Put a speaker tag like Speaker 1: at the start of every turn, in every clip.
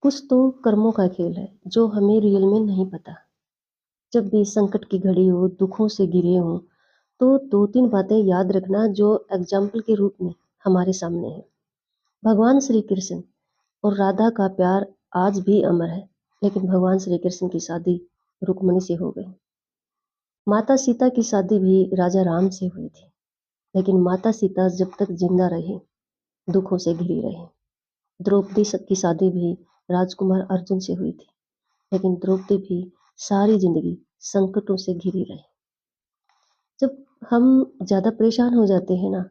Speaker 1: कुछ तो कर्मों का खेल है जो हमें रियल में नहीं पता। जब भी संकट की घड़ी हो, दुखों से घिरे हों, तो 2-3 बातें याद रखना जो एग्जाम्पल के रूप में हमारे सामने है। भगवान श्री कृष्ण और राधा का प्यार आज भी अमर है, लेकिन भगवान श्री कृष्ण की शादी रुक्मणी से हो गई। माता सीता की शादी भी राजा राम से हुई थी, लेकिन माता सीता जब तक जिंदा रही, दुखों से घिरी रही। द्रौपदी की शादी भी राजकुमार अर्जुन से हुई थी, लेकिन द्रौपदी भी सारी जिंदगी संकटों से घिरी रही। जब हम ज़्यादा परेशान हो जाते हैं ना,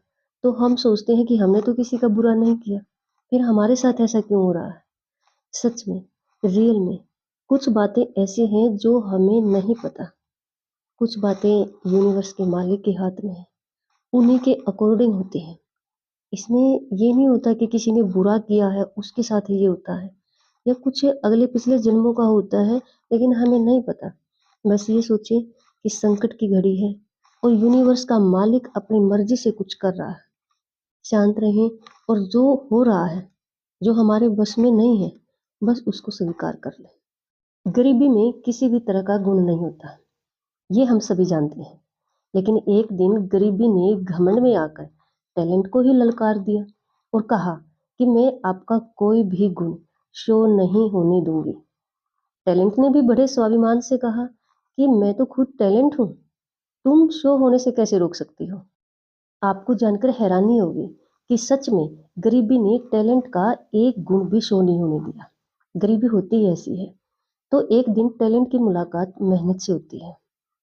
Speaker 1: तो हम सोचते हैं कि हमने तो किसी का बुरा नहीं किया, फिर हमारे साथ ऐसा क्यों हो रहा है। सच में, रियल में कुछ बातें ऐसी हैं जो हमें नहीं पता। कुछ बातें यूनिवर्स के मालिक के हाथ में है, उन्हीं के अकॉर्डिंग होती हैं। इसमें ये नहीं होता कि किसी ने बुरा किया है उसके साथ ही ये होता है, या कुछ अगले पिछले जन्मों का होता है, लेकिन हमें नहीं पता। बस ये सोचें कि संकट की घड़ी है और यूनिवर्स का मालिक अपनी मर्जी से कुछ कर रहा है। शांत रहें और जो हो रहा है, जो हमारे बस में नहीं है, बस उसको स्वीकार कर लें। गरीबी में किसी भी तरह का गुण नहीं होता, ये हम सभी जानते हैं। लेकिन एक दिन गरीबी ने घमंड में आकर टैलेंट को ही ललकार दिया और कहा कि मैं आपका कोई भी गुण शो नहीं होने दूंगी। टैलेंट ने भी बड़े स्वाभिमान से कहा कि मैं तो खुद टैलेंट हूँ, तुम शो होने से कैसे रोक सकती हो। आपको जानकर हैरानी होगी कि सच में गरीबी ने टैलेंट का एक गुण भी शो नहीं होने दिया। गरीबी होती ही ऐसी है। तो एक दिन टैलेंट की मुलाकात मेहनत से होती है।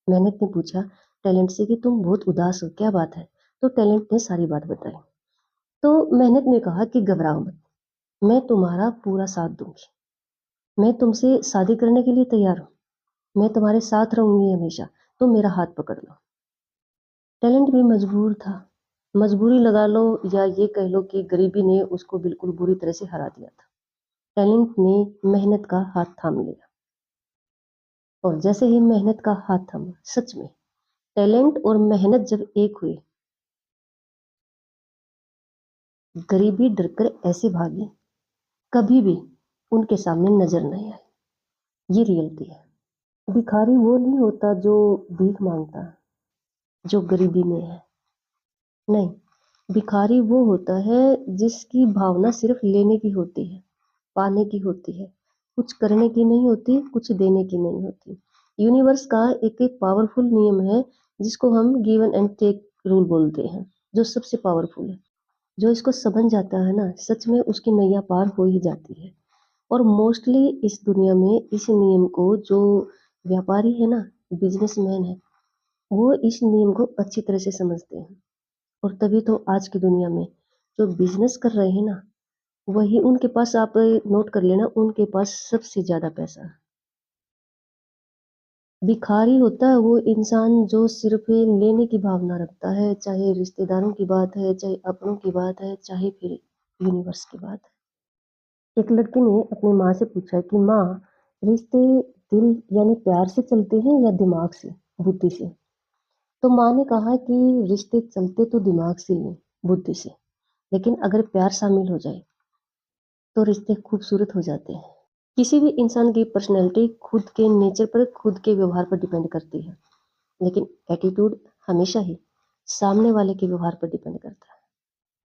Speaker 1: मेहनत ने पूछा टैलेंट से कि तुम बहुत उदास हो, क्या बात है। तो टैलेंट ने सारी बात बताई। तो मेहनत ने कहा कि घबराओ मत, मैं तुम्हारा पूरा साथ दूंगी, मैं तुमसे शादी करने के लिए तैयार हूँ, मैं तुम्हारे साथ रहूंगी हमेशा, तुम मेरा हाथ पकड़ लो। टैलेंट भी मजबूर था, मजबूरी लगा लो या ये कह लो कि गरीबी ने उसको बिल्कुल बुरी तरह से हरा दिया था। टैलेंट ने मेहनत का हाथ थाम लिया, और जैसे ही मेहनत का हाथ थामा, सच में टैलेंट और मेहनत जब एक हुई, गरीबी डरकर ऐसे भागी, कभी भी उनके सामने नजर नहीं आई। ये रियलिटी है। भिखारी वो नहीं होता जो भीख मांगता है, जो गरीबी में है। नहीं, भिखारी वो होता है जिसकी भावना सिर्फ लेने की होती है, पाने की होती है, कुछ करने की नहीं होती, कुछ देने की नहीं होती। यूनिवर्स का एक एक पावरफुल नियम है जिसको हम गिवन एंड टेक रूल बोलते हैं, जो सबसे पावरफुल है। जो इसको समझ जाता है ना, सच में उसकी नैया पार हो ही जाती है। और मोस्टली इस दुनिया में इस नियम को जो व्यापारी है ना, बिजनेसमैन है, वो इस नियम को अच्छी तरह से समझते हैं। और तभी तो आज की दुनिया में जो बिजनेस कर रहे हैं ना, वही उनके पास, आप नोट कर लेना, उनके पास सबसे ज्यादा पैसा है। भिखारी होता है वो इंसान जो सिर्फ लेने की भावना रखता है, चाहे रिश्तेदारों की बात है, चाहे अपनों की बात है, चाहे फिर यूनिवर्स की बात है। एक लड़की ने अपनी माँ से पूछा कि माँ, रिश्ते दिल यानी प्यार से चलते हैं या दिमाग से, बुद्धि से। तो माँ ने कहा कि रिश्ते चलते तो दिमाग से ही, बुद्धि से, लेकिन अगर प्यार शामिल हो जाए तो रिश्ते खूबसूरत हो जाते हैं। किसी भी इंसान की पर्सनैलिटी खुद के नेचर पर, खुद के व्यवहार पर डिपेंड करती है, लेकिन एटीट्यूड हमेशा ही सामने वाले के व्यवहार पर डिपेंड करता है।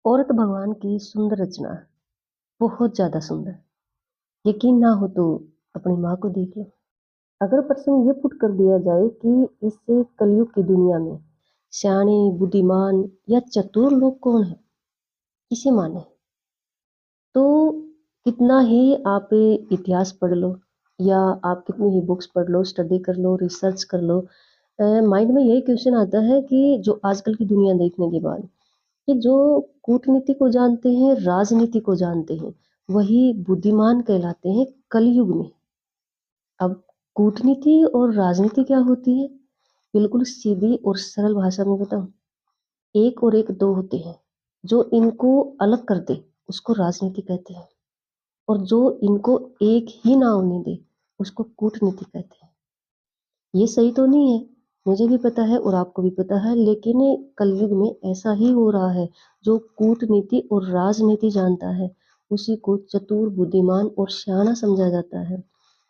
Speaker 1: औरत भगवान की सुंदर रचना है, बहुत ज़्यादा सुंदर। यकीन ना हो तो अपनी माँ को देख लो। अगर प्रश्न ये पुट कर दिया जाए कि इससे कलयुग की दुनिया में सियाने, बुद्धिमान या चतुर लोग कौन है, किसे माने, तो कितना ही आप इतिहास पढ़ लो या आप कितनी ही बुक्स पढ़ लो, स्टडी कर लो, रिसर्च कर लो, माइंड में यही क्वेश्चन आता है कि जो आजकल की दुनिया देखने के बाद, कि जो कूटनीति को जानते हैं, राजनीति को जानते हैं, वही बुद्धिमान कहलाते हैं कलयुग में। अब कूटनीति और राजनीति क्या होती है, बिल्कुल सीधी और सरल भाषा में बताऊं, एक और एक दो होते हैं, जो इनको अलग कर दे उसको राजनीति कहते हैं, और जो इनको एक ही ना होने दे उसको कूटनीति कहते हैं। ये सही तो नहीं है, मुझे भी पता है और आपको भी पता है, लेकिन कलयुग में ऐसा ही हो रहा है। जो कूटनीति और राजनीति जानता है उसी को चतुर, बुद्धिमान और सियाना समझा जाता है।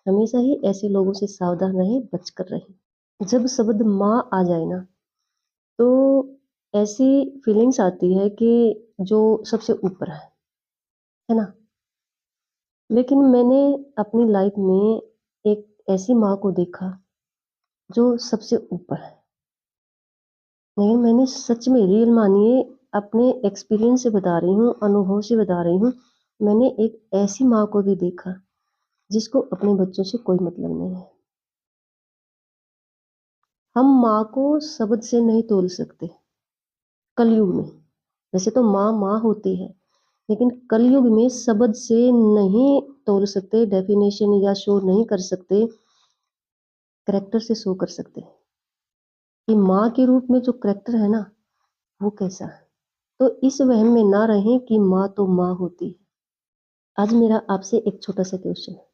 Speaker 1: हमेशा ही ऐसे लोगों से सावधान रहें, बचकर रहें। जब शब्द माँ आ जाए ना, तो ऐसी फीलिंग्स आती है कि जो सबसे ऊपर है ना? लेकिन मैंने अपनी लाइफ में एक ऐसी माँ को देखा जो सबसे ऊपर है। नहीं, मैंने सच में रियल मानिए अपने एक्सपीरियंस से बता रही हूँ, अनुभव से बता रही हूँ। मैंने एक ऐसी माँ को भी देखा जिसको अपने बच्चों से कोई मतलब नहीं है। हम माँ को शब्द से नहीं तोल सकते कलयुग में। वैसे तो माँ माँ होती है, लेकिन कलयुग में शब्द से नहीं तोल सकते, डेफिनेशन या शो नहीं कर सकते, कैरेक्टर से शो कर सकते हैं कि माँ के रूप में जो कैरेक्टर है ना, वो कैसा है। तो इस वहम में ना रहें कि माँ तो माँ होती है। आज मेरा आपसे एक छोटा सा क्वेश्चन है।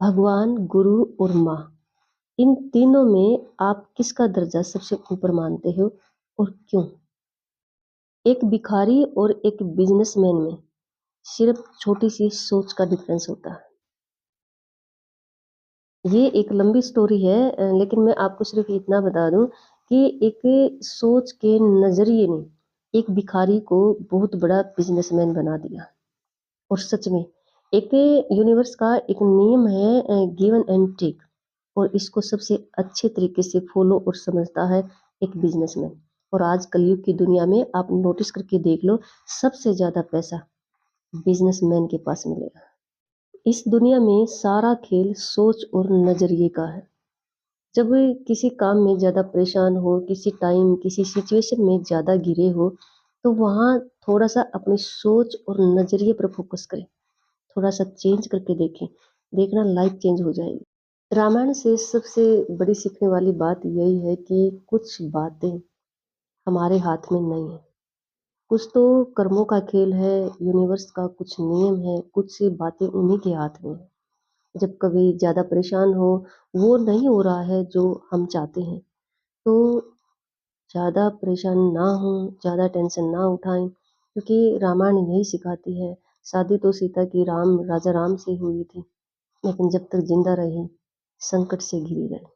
Speaker 1: भगवान, गुरु और माँ, इन तीनों में आप किसका दर्जा सबसे ऊपर मानते हो और क्यों? एक भिखारी और एक बिजनेसमैन में सिर्फ छोटी सी सोच का डिफरेंस होता है। ये एक लंबी स्टोरी है, लेकिन मैं आपको सिर्फ इतना बता दूं कि एक सोच के नजरिए ने एक भिखारी को बहुत बड़ा बिजनेसमैन बना दिया। और सच में एक यूनिवर्स का एक नियम है, गिवन एंड टेक, और इसको सबसे अच्छे तरीके से फॉलो और समझता है एक बिजनेसमैन। और आज कलयुग की दुनिया में आप नोटिस करके देख लो, सबसे ज्यादा पैसा बिजनेसमैन के पास मिलेगा। इस दुनिया में सारा खेल सोच और नजरिए का है। जब किसी काम में ज्यादा परेशान हो, किसी टाइम किसी सिचुएशन में ज्यादा घिरे हो, तो वहां थोड़ा सा अपनी सोच और नजरिए पर फोकस करें। थोड़ा सा चेंज करके देखें, देखना लाइफ चेंज हो जाएगी। रामायण से सबसे बड़ी सीखने वाली बात यही है कि कुछ बातें हमारे हाथ में नहीं है। कुछ तो कर्मों का खेल है, यूनिवर्स का कुछ नियम है, कुछ सी बातें उन्हीं के हाथ में है। जब कभी ज़्यादा परेशान हो, वो नहीं हो रहा है जो हम चाहते हैं, तो ज़्यादा परेशान ना हो, ज़्यादा टेंशन ना उठाएं, क्योंकि रामायण यही सिखाती है। शादी तो सीता की राजा राम से हुई थी, लेकिन जब तक जिंदा रही, संकट से घिरी रही।